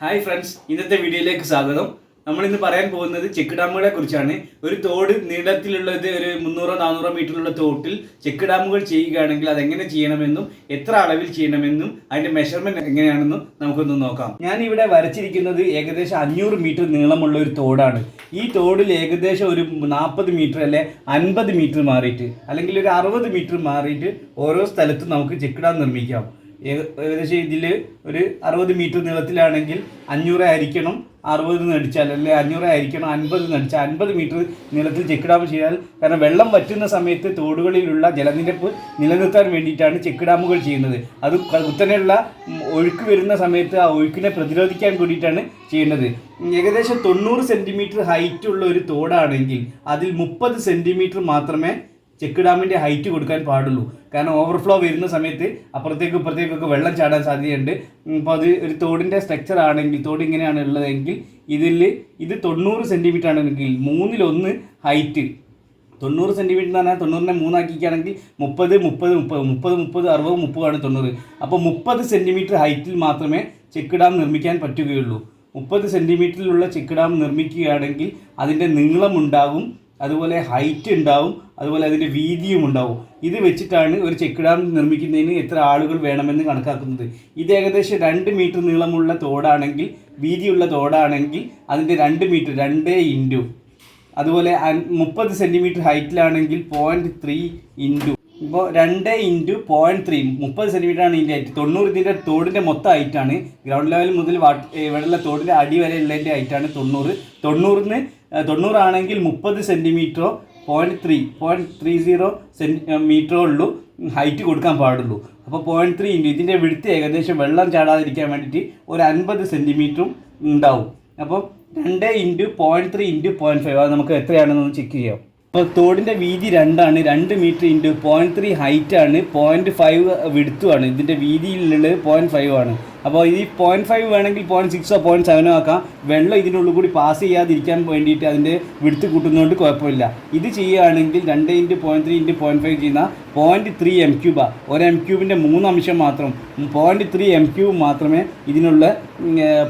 Hi friends, ഇന്നത്തെ വീഡിയോയിലേക്ക് സ്വാഗതം. നമ്മളിന്ന് പറയാൻ പോകുന്നത് ചെക്ക് ഡാമുകളെ കുറിച്ചാണ്. ഒരു തോട് നീളത്തിലുള്ളത് ഒരു 300-400 മീറ്ററുള്ള തോട്ടിൽ ചെക്ക് ഡാമുകൾ ചെയ്യുകയാണെങ്കിൽ അതെങ്ങനെ ചെയ്യണമെന്നും എത്ര അളവിൽ ചെയ്യണമെന്നും അതിൻ്റെ മെഷർമെൻറ്റ് എങ്ങനെയാണെന്നും നമുക്കൊന്ന് നോക്കാം. ഞാൻ ഇവിടെ വരച്ചിരിക്കുന്നത് ഏകദേശം 500 മീറ്റർ നീളമുള്ള ഒരു തോടാണ്. ഈ തോടിൽ ഏകദേശം ഒരു 40 മീറ്റർ അല്ലെ 50 മീറ്റർ മാറിയിട്ട് അല്ലെങ്കിൽ ഒരു 60 മീറ്റർ മാറിയിട്ട് ഓരോ സ്ഥലത്തും നമുക്ക് ചെക്ക് ഡാം നിർമ്മിക്കാം. ഏകദേശം ഇതിൽ ഒരു 60 മീറ്റർ നീളത്തിലാണെങ്കിൽ 500 ആയിരിക്കണം 60 നടിച്ചാൽ, അല്ലെ 500 ആയിരിക്കണം 50 നടിച്ചാൽ 50 മീറ്റർ നീളത്തിൽ ചെക്ക് ഡാം ചെയ്താൽ. കാരണം വെള്ളം വറ്റുന്ന സമയത്ത് തോടുകളിലുള്ള ജലനിരപ്പ് നിലനിർത്താൻ വേണ്ടിയിട്ടാണ് ചെക്ക് ഡാമുകൾ ചെയ്യുന്നത്. അത് കുത്തനെയുള്ള ഒഴുക്ക് വരുന്ന സമയത്ത് ആ ഒഴുക്കിനെ പ്രതിരോധിക്കാൻ കൂടിയിട്ടാണ് ചെയ്യുന്നത്. ഏകദേശം 90 സെൻറ്റിമീറ്റർ ഹൈറ്റുള്ള ഒരു തോടാണെങ്കിൽ അതിൽ 30 സെൻറ്റിമീറ്റർ മാത്രമേ ചെക്ക് ഡാമിൻ്റെ ഹൈറ്റ് കൊടുക്കാൻ പാടുള്ളൂ. കാരണം ഓവർഫ്ലോ വരുന്ന സമയത്ത് അപ്പുറത്തേക്കും ഇപ്പുറത്തേക്കൊക്കെ വെള്ളം ചാടാൻ സാധ്യതയുണ്ട്. അപ്പോൾ അത് ഒരു തോടിൻ്റെ സ്ട്രക്ചർ ആണെങ്കിൽ, തോട് ഇങ്ങനെയാണ് ഉള്ളതെങ്കിൽ ഇത് 90 സെൻറ്റിമീറ്റർ ആണെങ്കിൽ 1/3 ഹൈറ്റ്. 90 സെൻറ്റിമീറ്റർ എന്ന് പറഞ്ഞാൽ 90നെ 3 ആക്കിക്കുകയാണെങ്കിൽ 30, 30, 30, 30, 60, 30 ആണ് 90. അപ്പോൾ 30 സെൻറ്റിമീറ്റർ ഹൈറ്റിൽ മാത്രമേ ചെക്ക് ഡാം നിർമ്മിക്കാൻ പറ്റുകയുള്ളൂ. 30 സെൻറ്റിമീറ്ററിലുള്ള ചെക്ക് ഡാം നിർമ്മിക്കുകയാണെങ്കിൽ അതിൻ്റെ നീളമുണ്ടാകും, അതുപോലെ ഹൈറ്റ് ഉണ്ടാവും, അതുപോലെ അതിൻ്റെ വീതിയും ഉണ്ടാവും. ഇത് വെച്ചിട്ടാണ് ഒരു ചെക്ക് ഡാം നിർമ്മിക്കുന്നതിന് എത്ര ആളുകൾ വേണമെന്ന് കണക്കാക്കുന്നത്. ഇത് ഏകദേശം 2 മീറ്റർ നീളമുള്ള തോടാണെങ്കിൽ, വീതിയുള്ള തോടാണെങ്കിൽ അതിൻ്റെ 2 മീറ്റർ 2 ഇൻറ്റു, അതുപോലെ 30 സെൻറ്റിമീറ്റർ ഹൈറ്റിലാണെങ്കിൽ 0.3 ഇൻറ്റു. ഇപ്പോൾ 2 ഇൻറ്റു 0.3 30 സെൻറ്റിമീറ്റർ ആണ് ഇതിൻ്റെ ഹൈറ്റ്. 90 ഇതിൻ്റെ തോടിൻ്റെ മൊത്തം ഹൈറ്റാണ്. ഗ്രൗണ്ട് ലെവൽ മുതൽ ഇവിടെയുള്ള തോടിൻ്റെ അടി വരെ ഉള്ളതിൻ്റെ ഹൈറ്റാണ് 90. 90 ആണെങ്കിൽ 30 സെൻറ്റിമീറ്ററോ 0.30 സെൻറ്റിമീറ്ററോ ഉള്ളൂ ഹൈറ്റ് കൊടുക്കാൻ പാടുള്ളൂ. അപ്പോൾ 0.3 ഇൻറ്റു ഇതിൻ്റെ വിടുത്ത് ഏകദേശം വെള്ളം ചാടാതിരിക്കാൻ വേണ്ടിയിട്ട് ഒരു 50 സെൻറ്റിമീറ്ററും ഉണ്ടാവും. അപ്പോൾ 2 ഇൻറ്റു 0.3 ഇൻറ്റു 0.5 അത് നമുക്ക് എത്രയാണെന്നൊന്ന് ചെക്ക് ചെയ്യാം. അപ്പോൾ തോടിൻ്റെ വീതി 2 ആണ്. 2 മീറ്റർ ഇൻറ്റു 0.3 ഹൈറ്റാണ്, 0.5 വിടുത്തുമാണ്. ഇതിൻ്റെ വീതിയിലുള്ളത് 0.5 ആണ്. അപ്പോൾ ഈ 0.5 വേണമെങ്കിൽ 0.6 0.7 ആക്കാം. വെള്ളം ഇതിനുള്ളിൽ കൂടി പാസ് ചെയ്യാതിരിക്കാൻ വേണ്ടിയിട്ട് അതിൻ്റെ വിടുത്ത് കൂട്ടുന്നതുകൊണ്ട് കുഴപ്പമില്ല. ഇത് ചെയ്യുകയാണെങ്കിൽ 2 ഇൻറ്റു 0.3 ഇൻറ്റു 0.5 ചെയ്യുന്ന 0.3 m3 ഒരു m3 3 അംശം മാത്രം 0.3 m3 മാത്രമേ ഇതിനുള്ള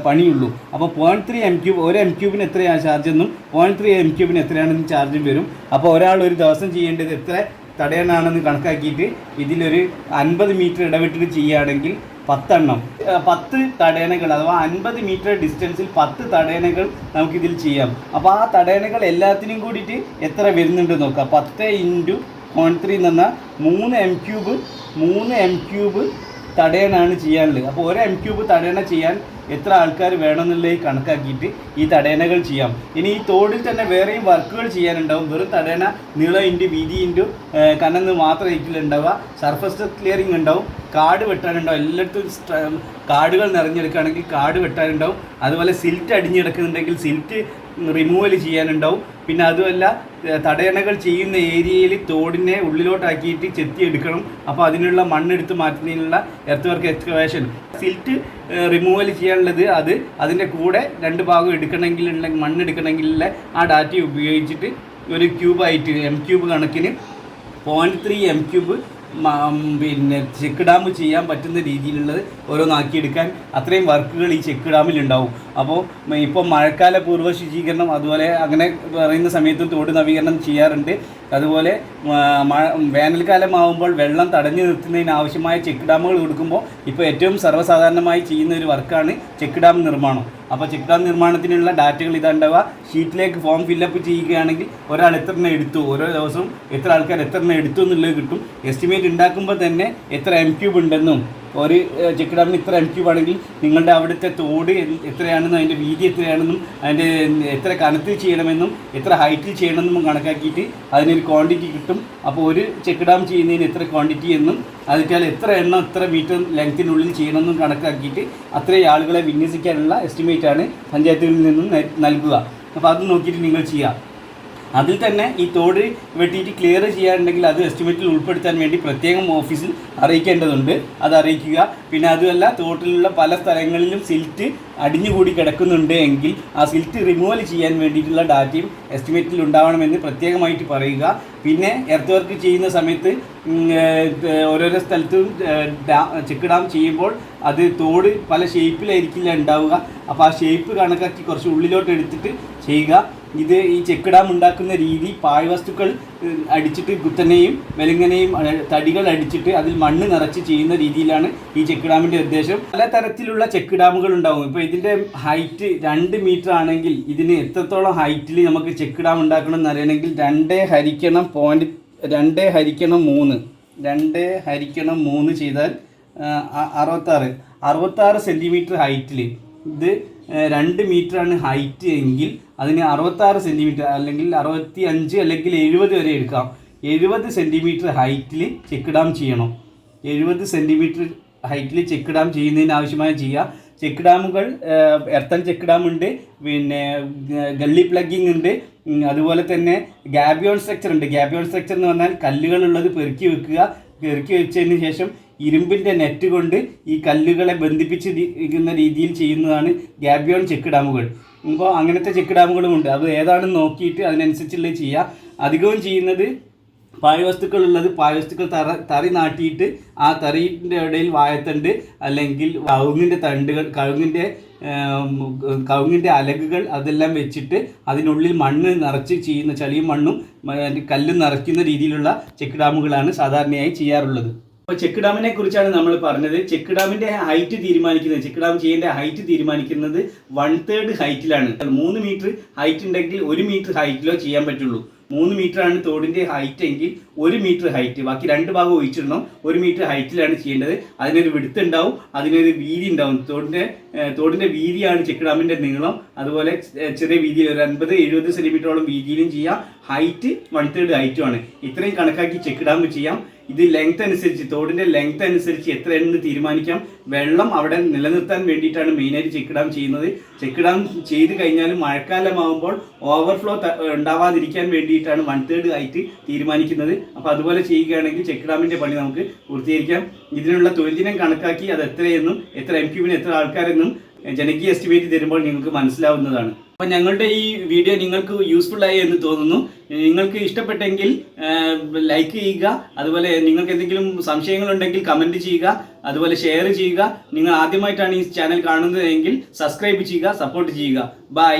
പണിയുള്ളൂ. അപ്പോൾ 0.3 m3 ഒരു m3 എത്രയാണ് ചാർജ് എന്നും 0.3 m3 എത്രയാണെന്നും ചാർജും വരും. അപ്പോൾ ഒരാൾ ഒരു ദിവസം ചെയ്യേണ്ടത് എത്ര തടയണാണെന്ന് കണക്കാക്കിയിട്ട് ഇതിലൊരു 50 മീറ്റർ ഇടവിട്ടിട്ട് ചെയ്യുകയാണെങ്കിൽ 10 തടയണകൾ അഥവാ 50 മീറ്റർ ഡിസ്റ്റൻസിൽ 10 തടയണകൾ നമുക്കിതിൽ ചെയ്യാം. അപ്പോൾ ആ തടയണകൾ എല്ലാത്തിനും കൂടിയിട്ട് എത്ര വരുന്നുണ്ട് നോക്കാം. 10 ഇൻറ്റു 0.3 എന്ന് പറഞ്ഞാൽ 3 m3 തടയണാണ് ചെയ്യാനുള്ളത്. അപ്പോൾ ഒരു m3 തടയണ ചെയ്യാൻ എത്ര ആൾക്കാർ വേണമെന്നുള്ളത് കണക്കാക്കിയിട്ട് ഈ തടയണകൾ ചെയ്യാം. ഇനി ഈ തോടിൽ തന്നെ വേറെയും വർക്കുകൾ ചെയ്യാനുണ്ടാവും. വെറും തടയണ നീളം ഇൻറ്റു വീതി ഇൻറ്റു കനന്ന് മാത്രമായിരിക്കില്ല ഉണ്ടാവുക. സർഫസ് ക്ലിയറിങ് ഉണ്ടാവും, കാട് വെട്ടാനുണ്ടാവും. എല്ലായിടത്തും കാടുകൾ നിറഞ്ഞെടുക്കുകയാണെങ്കിൽ കാട് വെട്ടാനുണ്ടാവും. അതുപോലെ സിൽറ്റ് അടിഞ്ഞെടുക്കുന്നുണ്ടെങ്കിൽ സിൽറ്റ് റിമൂവൽ ചെയ്യാനുണ്ടാവും. പിന്നെ അതുമല്ല തടയണകൾ ചെയ്യുന്ന ഏരിയയിൽ തോടിനെ ഉള്ളിലോട്ടാക്കിയിട്ട് ചെത്തിയെടുക്കണം. അപ്പോൾ അതിനുള്ള മണ്ണെടുത്ത് മാറ്റുന്നതിനുള്ള earth work excavation, silt removal ചെയ്യാനുള്ളത് അതിൻ്റെ കൂടെ 2 ഭാഗം എടുക്കണമെങ്കിലുള്ള മണ്ണെടുക്കണമെങ്കിലുള്ള ആ ഡാറ്റ ഉപയോഗിച്ചിട്ട് ഒരു ക്യൂബായിട്ട് m3 കണക്കിന് 0.3 m3 പിന്നെ ചെക്ക് ഡാം ചെയ്യാൻ പറ്റുന്ന രീതിയിലുള്ളത് ഓരോന്നാക്കിയെടുക്കാൻ അത്രയും വർക്കുകൾ ഈ ചെക്ക് ഡാമിലുണ്ടാവും. അപ്പോൾ ഇപ്പോൾ മഴക്കാല പൂർവ്വ ശുചീകരണം അതുപോലെ അങ്ങനെ പറയുന്ന സമയത്തും തോട് നവീകരണം ചെയ്യാറുണ്ട്. അതുപോലെ വേനൽക്കാലമാകുമ്പോൾ വെള്ളം തടഞ്ഞു നിർത്തുന്നതിന് ആവശ്യമായ ചെക്ക് ഡാമുകൾ കൊടുക്കുമ്പോൾ ഇപ്പോൾ ഏറ്റവും സർവ്വസാധാരണമായി ചെയ്യുന്ന ഒരു വർക്കാണ് ചെക്ക് ഡാം നിർമ്മാണം. അപ്പോൾ ചെക്ക് ഡാം നിർമ്മാണത്തിനുള്ള ഡാറ്റകൾ ഇതുണ്ടാവുക. ഷീറ്റിലേക്ക് ഫോം ഫില്ലപ്പ് ചെയ്യുകയാണെങ്കിൽ ഒരാൾ എത്ര എണ്ണം എടുത്തു, ഓരോ ദിവസവും എത്ര ആൾക്കാർ എത്ര എണ്ണം എടുത്തു എന്നുള്ളത് കിട്ടും. എസ്റ്റിമേറ്റ് ഉണ്ടാക്കുമ്പോൾ തന്നെ എത്ര m3 ഉണ്ടെന്നും, ഒരു ചെക്ക് ഡാമിന് ഇത്ര m3 ആണെങ്കിൽ നിങ്ങളുടെ അവിടുത്തെ തോട് എത്രയാണെന്നും അതിൻ്റെ വീതി എത്രയാണെന്നും അതിൻ്റെ എത്ര കനത്തിൽ ചെയ്യണമെന്നും എത്ര ഹൈറ്റിൽ ചെയ്യണമെന്നും കണക്കാക്കിയിട്ട് അതിനൊരു ക്വാണ്ടിറ്റി കിട്ടും. അപ്പോൾ ഒരു ചെക്ക് ഡാം ചെയ്യുന്നതിന് എത്ര ക്വാണ്ടിറ്റി എന്നും അതിൽ എത്ര എണ്ണം എത്ര മീറ്റർ ലെങ്ത്തിനുള്ളിൽ ചെയ്യണമെന്നും കണക്കാക്കിയിട്ട് അത്രയും ആളുകളെ വിന്യസിക്കാനുള്ള എസ്റ്റിമേറ്റാണ് പഞ്ചായത്തിൽ നിന്നും നൽകുക. അപ്പോൾ അത് നോക്കിയിട്ട് നിങ്ങൾ ചെയ്യുക. അതിൽ തന്നെ ഈ തോട് വെട്ടിയിട്ട് ക്ലിയർ ചെയ്യാനുണ്ടെങ്കിൽ അത് എസ്റ്റിമേറ്റിൽ ഉൾപ്പെടുത്താൻ വേണ്ടി പ്രത്യേകം ഓഫീസിൽ അറിയിക്കേണ്ടതുണ്ട്. അത് അറിയിക്കുക. പിന്നെ അതുമല്ല തോട്ടിലുള്ള പല സ്ഥലങ്ങളിലും സിൽറ്റ് അടിഞ്ഞുകൂടി കിടക്കുന്നുണ്ട് എങ്കിൽ ആ സിൽറ്റ് റിമൂവൽ ചെയ്യാൻ വേണ്ടിയിട്ടുള്ള ഡാറ്റയും എസ്റ്റിമേറ്റിൽ ഉണ്ടാവണമെന്ന് പ്രത്യേകമായിട്ട് പറയുക. പിന്നെ എർത്ത് വർക്ക് ചെയ്യുന്ന സമയത്ത് ഓരോരോ സ്ഥലത്തും ചെക്ക് ഡാം ചെയ്യുമ്പോൾ അത് തോട് പല ഷേപ്പിലായിരിക്കില്ല ഉണ്ടാവുക. അപ്പോൾ ആ ഷേപ്പ് കണക്കാക്കി കുറച്ച് ഉള്ളിലോട്ട് എടുത്തിട്ട് ചെയ്യുക. ഇത് ഈ ചെക്ക് ഡാം ഉണ്ടാക്കുന്ന രീതി പാഴ്വസ്തുക്കൾ അടിച്ചിട്ട് കുത്തനെയും വെലുങ്ങനെയും തടികൾ അടിച്ചിട്ട് അതിൽ മണ്ണ് നിറച്ച് ചെയ്യുന്ന രീതിയിലാണ് ഈ ചെക്ക് ഡാമിൻ്റെ ഉദ്ദേശം. പല തരത്തിലുള്ള ചെക്ക് ഡാമുകൾ ഉണ്ടാകും. ഇപ്പോൾ ഇതിൻ്റെ ഹൈറ്റ് 2 മീറ്റർ ആണെങ്കിൽ ഇതിന് എത്രത്തോളം ഹൈറ്റിൽ നമുക്ക് ചെക്ക് ഡാം ഉണ്ടാക്കണം എന്നറിയണമെങ്കിൽ 2 × 3 ചെയ്താൽ 66 സെൻറ്റിമീറ്റർ ഹൈറ്റിൽ ഇത് 2 മീറ്ററാണ് ഹൈറ്റ് എങ്കിൽ അതിന് 66 സെൻറ്റിമീറ്റർ അല്ലെങ്കിൽ 65 അല്ലെങ്കിൽ 70 വരെ എടുക്കാം. 70 സെൻറ്റിമീറ്റർ ഹൈറ്റിൽ ചെക്ക് ഡാം ചെയ്യണം. 70 സെൻറ്റിമീറ്റർ ഹൈറ്റിൽ ചെക്ക് ഡാം ചെയ്യുന്നതിന് ആവശ്യമായ ചെയ്യുക. ചെക്ക് ഡാമുകൾ എർത്തൻ ചെക്ക് ഡാം ഉണ്ട്, പിന്നെ ഗള്ളി പ്ലഗിങ് ഉണ്ട്, അതുപോലെ തന്നെ ഗാബിയോൺ സ്ട്രക്ചർ ഉണ്ട്. ഗാബിയോൺ സ്ട്രക്ചർ എന്ന് പറഞ്ഞാൽ കല്ലുകളുള്ളത് പെറുക്കി വെക്കുക. പെറുക്കി വെച്ചതിന് ശേഷം ഇരുമ്പിൻ്റെ നെറ്റ് കൊണ്ട് ഈ കല്ലുകളെ ബന്ധിപ്പിച്ചിരിക്കുന്ന രീതിയിൽ ചെയ്യുന്നതാണ് ഗാബിയോൺ ചെക്ക് ഡാമുകൾ. അപ്പോൾ അങ്ങനത്തെ ചെക്ക് ഡാമുകളും ഉണ്ട്. അത് ഏതാണെന്ന് നോക്കിയിട്ട് അതിനനുസരിച്ചുള്ളത് ചെയ്യുക. അധികവും ചെയ്യുന്നത് പാഴ്വസ്തുക്കളുള്ളത് പാഴ്വസ്തുക്കൾ തറി നാട്ടിയിട്ട് ആ തറീൻ്റെ ഇടയിൽ വാഴത്തണ്ട് അല്ലെങ്കിൽ കവുങ്ങിൻ്റെ അലകുകൾ അതെല്ലാം വെച്ചിട്ട് അതിനുള്ളിൽ മണ്ണ് നിറച്ച് ചെയ്യുന്ന ചളിയും മണ്ണും കല്ലും നിറയ്ക്കുന്ന രീതിയിലുള്ള ചെക്ക് ഡാമുകളാണ് സാധാരണയായി ചെയ്യാറുള്ളത്. അപ്പോൾ ചെക്ക് ഡാമിനെ കുറിച്ചാണ് നമ്മൾ പറഞ്ഞത്. ചെക്ക് ഡാമിൻ്റെ ഹൈറ്റ് തീരുമാനിക്കുന്നത്, ചെക്ക് ഡാം ചെയ്യേണ്ട ഹൈറ്റ് തീരുമാനിക്കുന്നത് 1/3 ഹൈറ്റിലാണ്. 3 മീറ്റർ ഹൈറ്റ് ഉണ്ടെങ്കിൽ 1 മീറ്റർ ഹൈറ്റിലോ ചെയ്യാൻ പറ്റുള്ളൂ. 3 മീറ്ററാണ് തോടിൻ്റെ ഹൈറ്റ് എങ്കിൽ 1 മീറ്റർ ഹൈറ്റ്, ബാക്കി 2 ഭാഗം ഒഴിച്ചിടണം. 1 മീറ്റർ ഹൈറ്റിലാണ് ചെയ്യേണ്ടത്. അതിനൊരു വിഡ്ത്ത് ഉണ്ടാവും, അതിനൊരു വീതി ഉണ്ടാവും. തോടിൻ്റെ വീതിയാണ് ചെക്ക് ഡാമിൻ്റെ നീളം. അതുപോലെ ചെറിയ വീതിയിൽ ഒരു 50-70 സെൻറ്റിമീറ്ററോളം വീതിയിലും ചെയ്യാം. ഹൈറ്റ് 1/3 ഹൈറ്റുമാണ്. ഇത്രയും കണക്കാക്കി ചെക്ക് ഡാം ചെയ്യാം. ഇത് ലെങ്ത് അനുസരിച്ച്, തോടിൻ്റെ ലെങ്ത് അനുസരിച്ച് എത്രയെന്ന് തീരുമാനിക്കാം. വെള്ളം അവിടെ നിലനിർത്താൻ വേണ്ടിയിട്ടാണ് മെയിനായിട്ട് ചെക്ക് ഡാം ചെയ്യുന്നത്. ചെക്ക് ഡാം ചെയ്ത് കഴിഞ്ഞാലും മഴക്കാലമാകുമ്പോൾ ഓവർഫ്ലോ ഉണ്ടാവാതിരിക്കാൻ വേണ്ടിയിട്ടാണ് 1/3 ഹൈറ്റ് തീരുമാനിക്കുന്നത്. അപ്പോൾ അതുപോലെ ചെയ്യുകയാണെങ്കിൽ ചെക്ക് ഡാമിൻ്റെ പണി നമുക്ക് പൂർത്തീകരിക്കാം. ഇതിനുള്ള തൊഴിൽ ദിനം കണക്കാക്കി അത് എത്രയെന്നും എത്ര MQവിന് എത്ര ആൾക്കാരെന്നും ജനകീയ എസ്റ്റിമേറ്റ് തരുമ്പോൾ നിങ്ങൾക്ക് മനസ്സിലാവുന്നതാണ്. അപ്പോൾ ഞങ്ങളുടെ ഈ വീഡിയോ നിങ്ങൾക്ക് യൂസ്ഫുൾ ആയി എന്ന് തോന്നുന്നു. നിങ്ങൾക്ക് ഇഷ്ടപ്പെട്ടെങ്കിൽ ലൈക്ക് ചെയ്യുക. അതുപോലെ നിങ്ങൾക്ക് എന്തെങ്കിലും സംശയങ്ങളുണ്ടെങ്കിൽ കമൻറ്റ് ചെയ്യുക. അതുപോലെ ഷെയർ ചെയ്യുക. നിങ്ങൾ ആദ്യമായിട്ടാണ് ഈ ചാനൽ കാണുന്നതെങ്കിൽ സബ്സ്ക്രൈബ് ചെയ്യുക, സപ്പോർട്ട് ചെയ്യുക. ബൈ.